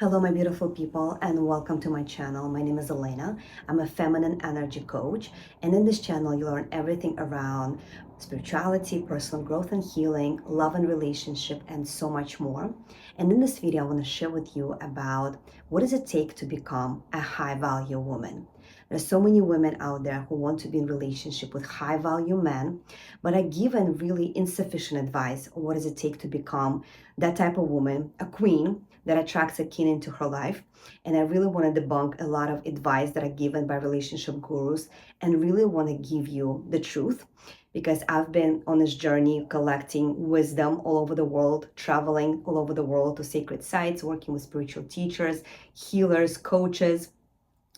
Hello, my beautiful people, and welcome to my channel. My name is Elena. I'm a feminine energy coach, and in this channel, you learn everything around spirituality, personal growth and healing, love and relationship, and so much more. And in this video, I want to share with you about what does it take to become a high-value woman. There's so many women out there who want to be in relationship with high-value men, but are given really insufficient advice on what does it take to become that type of woman, a queen that attracts a king into her life. And I really want to debunk a lot of advice that are given by relationship gurus and really want to give you the truth, because I've been on this journey collecting wisdom all over the world, traveling all over the world to sacred sites, working with spiritual teachers, healers, coaches,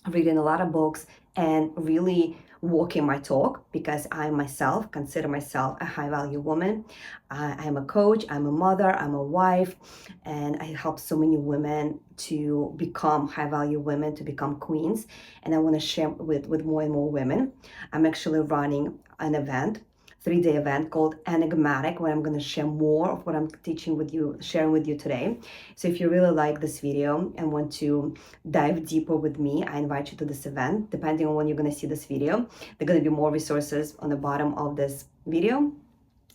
reading a lot of books, and really walking my talk, because I myself consider myself a high value woman. I'm a coach, I'm a mother, I'm a wife, and I help so many women to become high value women, to become queens. And I want to share with more and more women. I'm actually running an event, 3-day event called Enigmatic, where I'm going to share more of what I'm teaching with you, sharing with you today. So if you really like this video and want to dive deeper with me, I invite you to this event. Depending on when you're going to see this video, there are going to be more resources on the bottom of this video,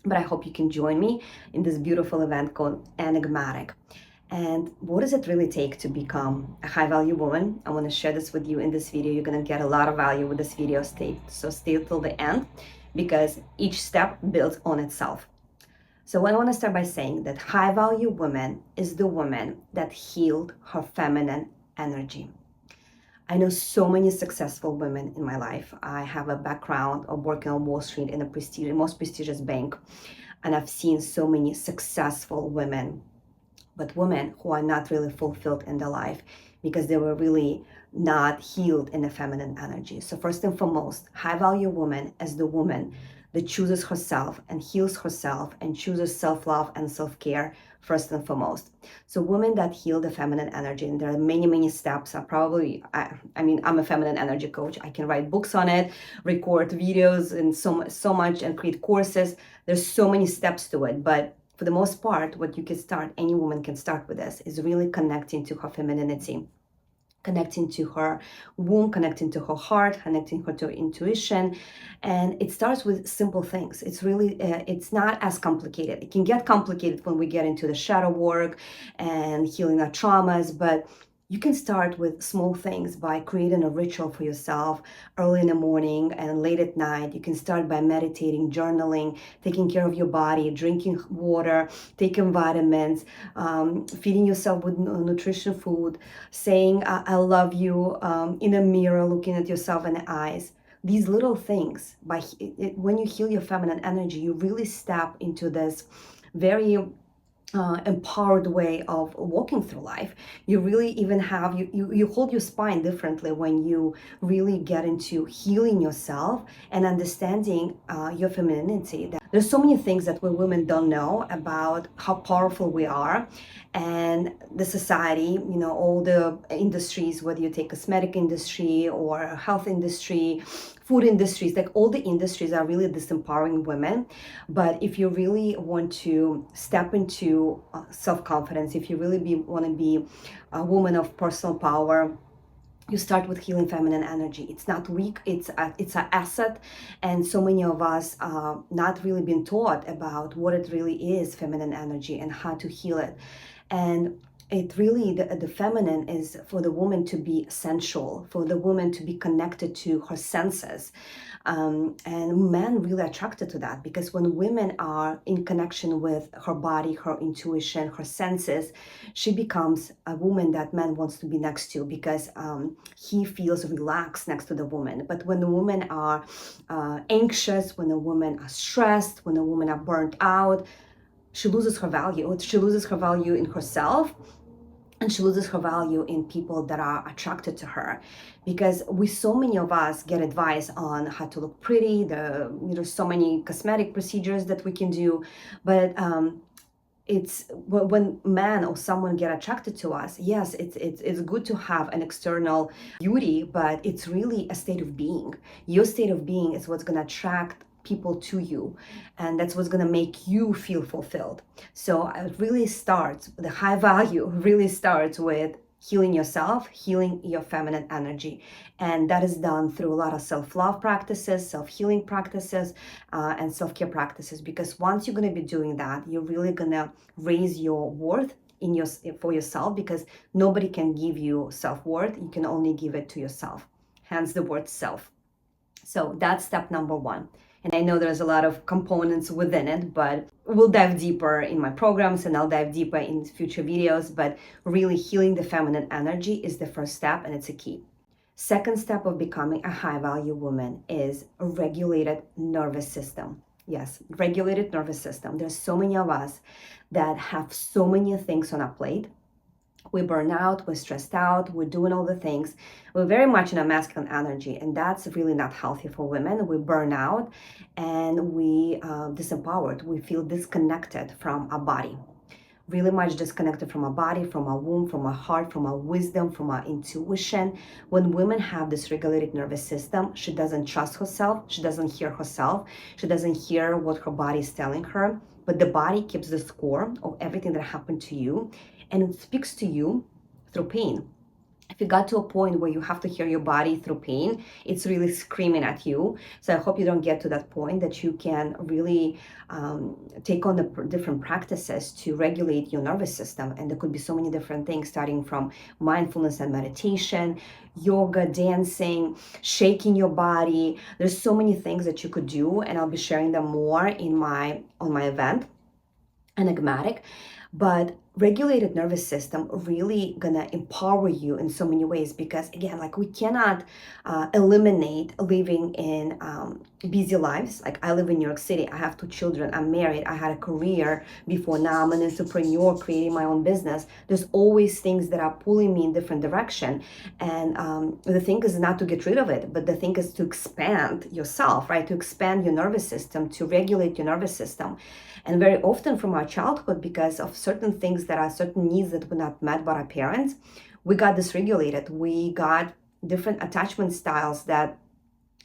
but I hope you can join me in this beautiful event called Enigmatic. And what does it really take to become a high value woman? I want to share this with you in this video. You're going to get a lot of value with this video. Stay till the end, because each step builds on itself. So I want to start by saying that high value woman is the woman that healed her feminine energy. I know so many successful women in my life. I have a background of working on Wall Street in a most prestigious bank, and I've seen so many successful women, but women who are not really fulfilled in their life because they were really not healed in the feminine energy. So first and foremost, high value woman is the woman that chooses herself and heals herself and chooses self-love and self-care first and foremost. So women that heal the feminine energy, and there are many steps. I'm a feminine energy coach. I can write books on it, record videos and so much, and create courses. There's so many steps to it, but for the most part, what you can start, any woman can start with this, is really connecting to her femininity, connecting to her womb, connecting to her heart, connecting her to her intuition. And it starts with simple things. It's really, it's not as complicated. It can get complicated when we get into the shadow work and healing our traumas, but you can start with small things by creating a ritual for yourself early in the morning and late at night. You can start by meditating, journaling, taking care of your body, drinking water, taking vitamins, feeding yourself with nutrition food, saying, I love you in a mirror, looking at yourself in the eyes. These little things, when you heal your feminine energy, you really step into this very empowered way of walking through life. You really even have, you hold your spine differently when you really get into healing yourself and understanding your femininity. There's so many things that we women don't know about how powerful we are, and the society, all the industries, whether you take cosmetic industry or health industry, food industries, like all the industries are really disempowering women. But if you really want to step into self-confidence, if you really want to be a woman of personal power, you start with healing feminine energy. It's not weak, it's an asset. And so many of us not really been taught about what it really is, feminine energy, and how to heal it. And it really, the feminine is for the woman to be sensual, for the woman to be connected to her senses. And men really attracted to that, because when women are in connection with her body, her intuition, her senses, she becomes a woman that man wants to be next to, because he feels relaxed next to the woman. But when the women are anxious, when the women are stressed, when the women are burnt out, she loses her value. She loses her value in herself, and she loses her value in people that are attracted to her, because so many of us get advice on how to look pretty. There's so many cosmetic procedures that we can do, but it's when man or someone get attracted to us, yes, it's good to have an external beauty, but it's really a state of being. Your state of being is what's going to attract people to you, and that's what's going to make you feel fulfilled. So it really starts, the high value really starts with healing yourself, healing your feminine energy. And that is done through a lot of self-love practices, self-healing practices, and self-care practices. Because once you're going to be doing that, you're really going to raise your worth for yourself, because nobody can give you self-worth. You can only give it to yourself. Hence the word self. So that's step number one. And I know there's a lot of components within it, but we'll dive deeper in my programs and I'll dive deeper in future videos. But really, healing the feminine energy is the first step, and it's a key. Second step of becoming a high value woman is a regulated nervous system. Yes, regulated nervous system. There's so many of us that have so many things on our plate. We burn out, we're stressed out, we're doing all the things. We're very much in a masculine energy, and that's really not healthy for women. We burn out and we disempowered. We feel disconnected from our body, really much disconnected from our body, from our womb, from our heart, from our wisdom, from our intuition. When women have this regulated nervous system, she doesn't trust herself, she doesn't hear herself, she doesn't hear what her body is telling her, but the body keeps the score of everything that happened to you, and it speaks to you through pain. If you got to a point where you have to hear your body through pain, it's really screaming at you. So I hope you don't get to that point, that you can really take on the different practices to regulate your nervous system. And there could be so many different things, starting from mindfulness and meditation, yoga, dancing, shaking your body. There's so many things that you could do, and I'll be sharing them more on my event, Enigmatic. But regulated nervous system really gonna empower you in so many ways, because again, like, we cannot eliminate living in busy lives. Like, I live in New York City, I have 2 children, I'm married, I had a career before, now I'm an entrepreneur creating my own business. There's always things that are pulling me in different direction, and the thing is not to get rid of it, but the thing is to expand yourself, right? To expand your nervous system, to regulate your nervous system. And very often from our childhood, because of certain things that are certain needs that were not met by our parents, we got dysregulated. We got different attachment styles that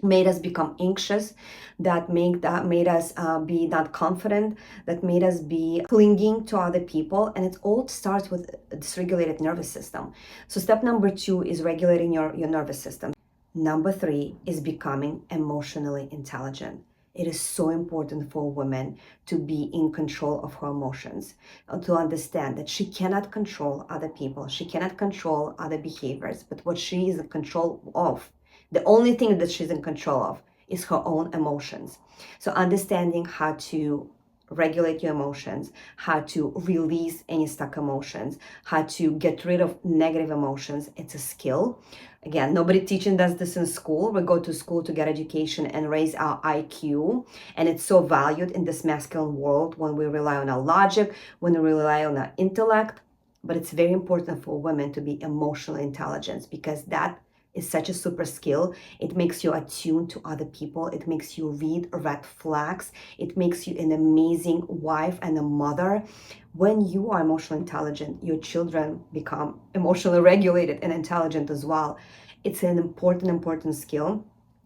made us become anxious, that made us be not confident, that made us be clinging to other people. And it all starts with a dysregulated nervous system. So step number 2 is regulating your nervous system. Number 3 is becoming emotionally intelligent. It is so important for a woman to be in control of her emotions, to understand that she cannot control other people, she cannot control other behaviors, but what she is in control of, the only thing that she's in control of, is her own emotions. So understanding how to regulate your emotions, how to release any stuck emotions, how to get rid of negative emotions, it's a skill. Again, nobody teaching us this in school. We go to school to get education and raise our IQ. And it's so valued in this masculine world when we rely on our logic, when we rely on our intellect. But it's very important for women to be emotional intelligence, because that is such a super skill. It makes you attuned to other people. It makes you read red flags. It makes you an amazing wife and a mother. When you are emotionally intelligent, your children become emotionally regulated and intelligent as well. It's an important skill.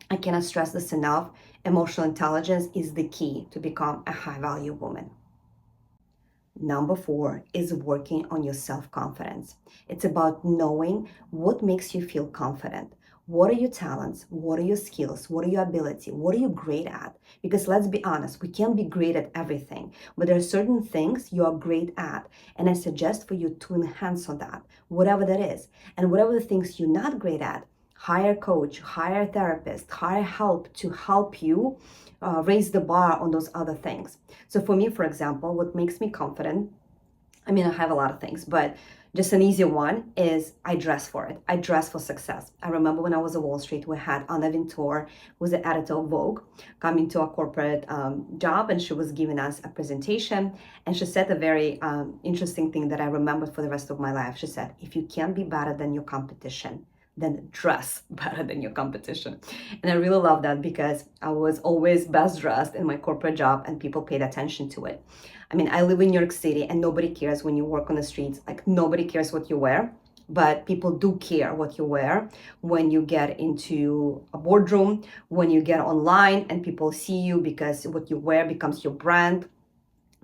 I cannot stress this enough. Emotional intelligence is the key to become a high value woman. Number 4 is working on your self-confidence. It's about knowing what makes you feel confident. What are your talents? What are your skills? What are your ability? What are you great at? Because let's be honest, we can't be great at everything, but there are certain things you are great at. And I suggest for you to enhance on that, whatever that is. And whatever the things you're not great at, hire a coach, hire a therapist, hire help to help you raise the bar on those other things. So for me, for example, what makes me confident, I mean, I have a lot of things, but just an easy one is I dress for it. I dress for success. I remember when I was at Wall Street, we had Anna Wintour, who was the editor of Vogue, coming to a corporate job, and she was giving us a presentation. And she said a very interesting thing that I remembered for the rest of my life. She said, if you can't be better than your competition, then dress better than your competition. And I really love that, because I was always best dressed in my corporate job and people paid attention to it. I mean, I live in New York City and nobody cares when you work on the streets. Like, nobody cares what you wear, but people do care what you wear when you get into a boardroom, when you get online and people see you, because what you wear becomes your brand.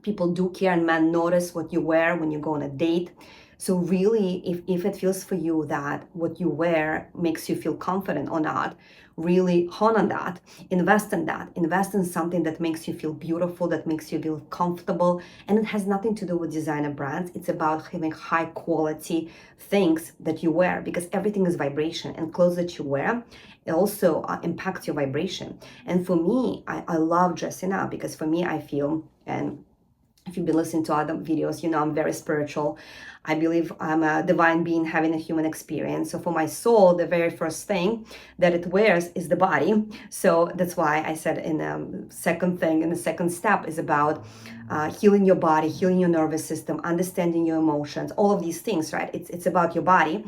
People do care, and men notice what you wear when you go on a date. So really, if it feels for you that what you wear makes you feel confident or not, really hone on that, invest in something that makes you feel beautiful, that makes you feel comfortable. And it has nothing to do with designer brands. It's about having high quality things that you wear, because everything is vibration, and clothes that you wear, it also impacts your vibration. And for me, I love dressing up, because for me, I feel, and if you've been listening to other videos, you know I'm very spiritual. I believe I'm a divine being having a human experience. So for my soul, the very first thing that it wears is the body. So that's why I said in the second thing, in the second step, is about healing your body, healing your nervous system, understanding your emotions, all of these things, right? It's about your body.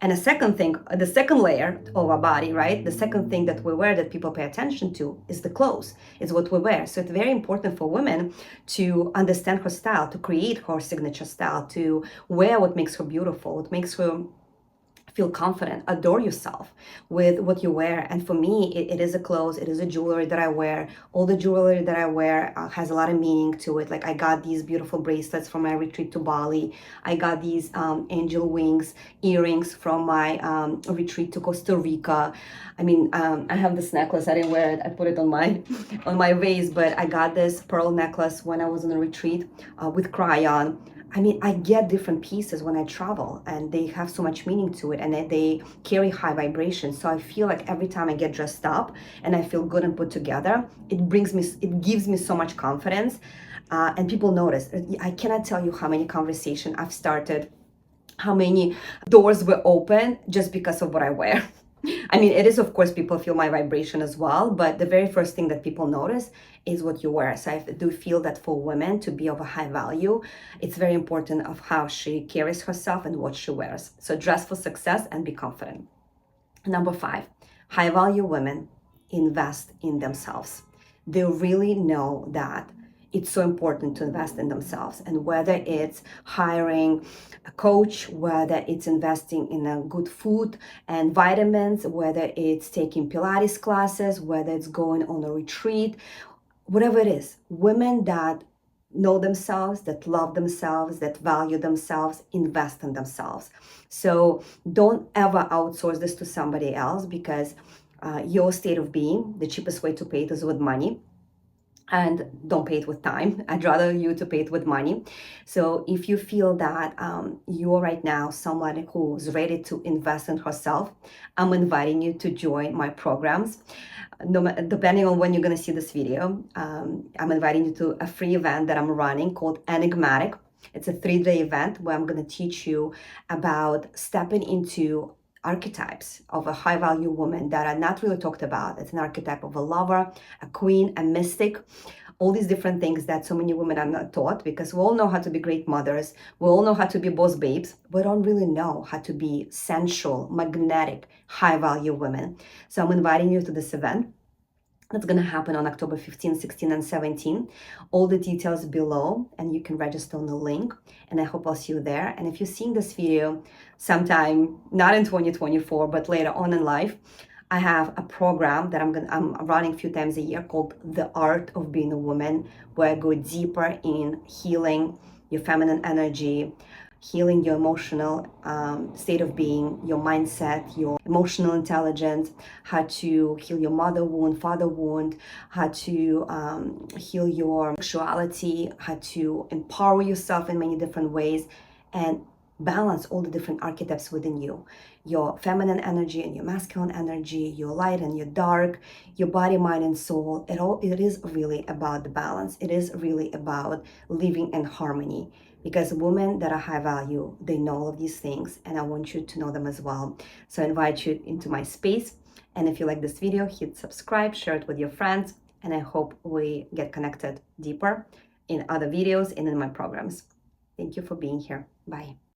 And a second thing, the second layer of our body, right? The second thing that we wear that people pay attention to is the clothes, is what we wear. So it's very important for women to understand her style, to create her signature style, to wear what makes her beautiful, what makes her feel confident, adore yourself with what you wear. And for me, it is a clothes, it is a jewelry that I wear. All the jewelry that I wear has a lot of meaning to it. Like I got these beautiful bracelets from my retreat to Bali. I got these angel wings earrings from my retreat to Costa Rica. I mean, I have this necklace. I didn't wear it. I put it on my on my waist, but I got this pearl necklace when I was on a retreat with crayon. I mean, I get different pieces when I travel, and they have so much meaning to it, and they carry high vibration. So I feel like every time I get dressed up and I feel good and put together, it gives me so much confidence, and people notice. I cannot tell you how many conversations I've started, how many doors were open just because of what I wear. I mean, it is, of course, people feel my vibration as well, but the very first thing that people notice is what you wear. So I do feel that for women to be of a high value, it's very important of how she carries herself and what she wears. So dress for success and be confident. Number 5, high value women invest in themselves. They really know that it's so important to invest in themselves. And whether it's hiring a coach, whether it's investing in a good food and vitamins, whether it's taking Pilates classes, whether it's going on a retreat, whatever it is, women that know themselves, that love themselves, that value themselves, invest in themselves. So don't ever outsource this to somebody else, because your state of being, the cheapest way to pay it is with money. And don't pay it with time. I'd rather you to pay it with money. So if you feel that you're right now someone who's ready to invest in herself, I'm inviting you to join my programs. Depending on when you're going to see this video, I'm inviting you to a free event that I'm running called Enigmatic. It's a 3-day event where I'm going to teach you about stepping into archetypes of a high value woman that are not really talked about. It's an archetype of a lover, a queen, a mystic, all these different things that so many women are not taught, because we all know how to be great mothers. We all know how to be boss babes. We don't really know how to be sensual, magnetic, high value women. So I'm inviting you to this event. That's going to happen on October 15, 16, and 17. All the details below, and you can register on the link. And I hope I'll see you there. And if you're seeing this video sometime, not in 2024, but later on in life, I have a program that I'm running a few times a year called The Art of Being a Woman, where I go deeper in healing your feminine energy, healing your emotional state of being, your mindset, your emotional intelligence, how to heal your mother wound, father wound, how to heal your sexuality, how to empower yourself in many different ways, and balance all the different archetypes within you, your feminine energy and your masculine energy, your light and your dark, your body, mind, and soul. It is really about the balance. It is really about living in harmony, because women that are high value, they know all of these things, and I want you to know them as well. So I invite you into my space. And if you like this video, hit subscribe, share it with your friends, and I hope we get connected deeper in other videos and in my programs. Thank you for being here. Bye.